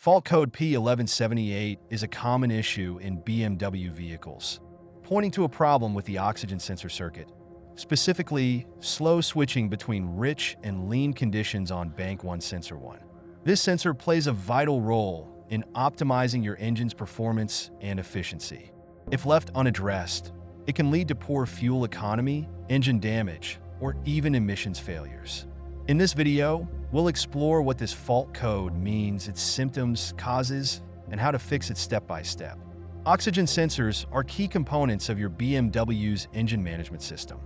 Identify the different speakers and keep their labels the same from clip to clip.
Speaker 1: Fault code P1178 is a common issue in BMW vehicles, pointing to a problem with the oxygen sensor circuit, specifically slow switching between rich and lean conditions on Bank 1 Sensor 1. This sensor plays a vital role in optimizing your engine's performance and efficiency. If left unaddressed, it can lead to poor fuel economy, engine damage, or even emissions failures. In this video, we'll explore what this fault code means, its symptoms, causes, and how to fix it step by step. Oxygen sensors are key components of your BMW's engine management system.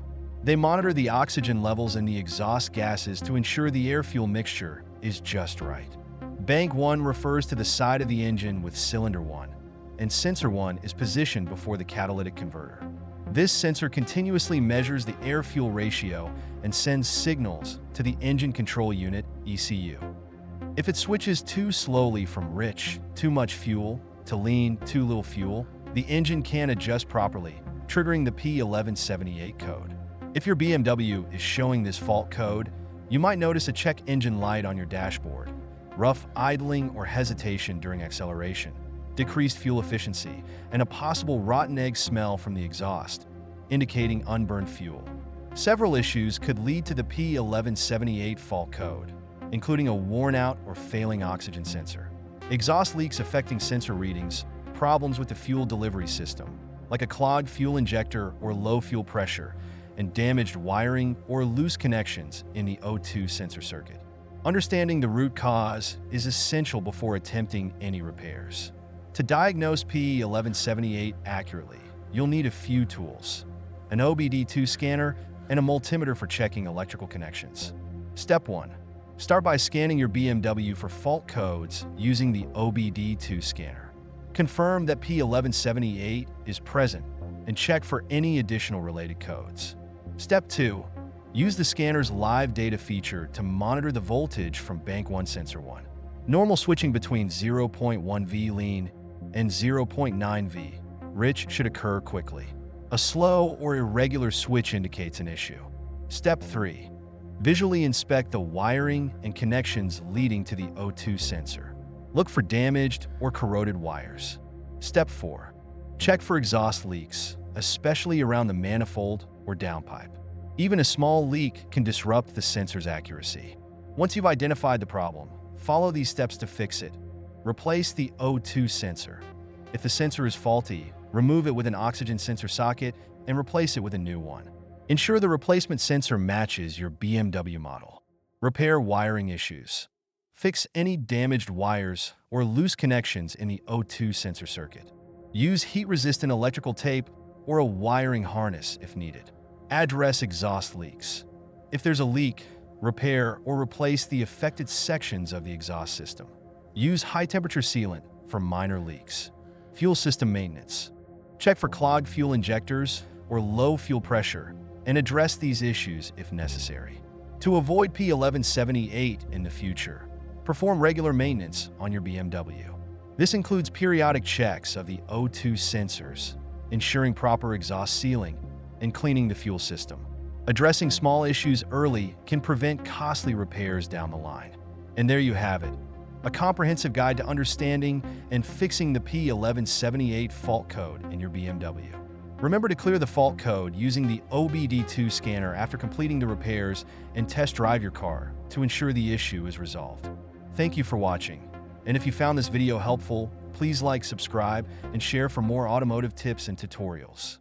Speaker 1: They monitor the oxygen levels in the exhaust gases to ensure the air-fuel mixture is just right. Bank 1 refers to the side of the engine with cylinder 1, and sensor 1 is positioned before the catalytic converter. This sensor continuously measures the air-fuel ratio and sends signals to the engine control unit, ECU. If it switches too slowly from rich, too much fuel, to lean, too little fuel, the engine can't adjust properly, triggering the P1178 code. If your BMW is showing this fault code, you might notice a check engine light on your dashboard, rough idling or hesitation during acceleration, decreased fuel efficiency, and a possible rotten egg smell from the exhaust, indicating unburned fuel. Several issues could lead to the P1178 fault code, including a worn-out or failing oxygen sensor, exhaust leaks affecting sensor readings, problems with the fuel delivery system, like a clogged fuel injector or low fuel pressure, and damaged wiring or loose connections in the O2 sensor circuit. Understanding the root cause is essential before attempting any repairs. To diagnose P1178 accurately, you'll need a few tools: an OBD2 scanner and a multimeter for checking electrical connections. Step 1. Start by scanning your BMW for fault codes using the OBD2 scanner. Confirm that P1178 is present and check for any additional related codes. Step 2. Use the scanner's live data feature to monitor the voltage from Bank 1 Sensor 1. Normal switching between 0.1 V lean and 0.9 V rich should occur quickly. A slow or irregular switch indicates an issue. Step 3. Visually inspect the wiring and connections leading to the O2 sensor. Look for damaged or corroded wires. Step 4. Check for exhaust leaks, especially around the manifold or downpipe. Even a small leak can disrupt the sensor's accuracy. Once you've identified the problem, follow these steps to fix it. Replace the O2 sensor. If the sensor is faulty, remove it with an oxygen sensor socket and replace it with a new one. Ensure the replacement sensor matches your BMW model. Repair wiring issues. Fix any damaged wires or loose connections in the O2 sensor circuit. Use heat-resistant electrical tape or a wiring harness if needed. Address exhaust leaks. If there's a leak, repair or replace the affected sections of the exhaust system. Use high-temperature sealant for minor leaks. Fuel system maintenance. Check for clogged fuel injectors or low fuel pressure and address these issues if necessary. To avoid P1178 in the future, perform regular maintenance on your BMW. This includes periodic checks of the O2 sensors, ensuring proper exhaust sealing, and cleaning the fuel system. Addressing small issues early can prevent costly repairs down the line. And there you have it, a comprehensive guide to understanding and fixing the P1178 fault code in your BMW. Remember to clear the fault code using the OBD2 scanner after completing the repairs and test drive your car to ensure the issue is resolved. Thank you for watching, and if you found this video helpful, please like, subscribe, and share for more automotive tips and tutorials.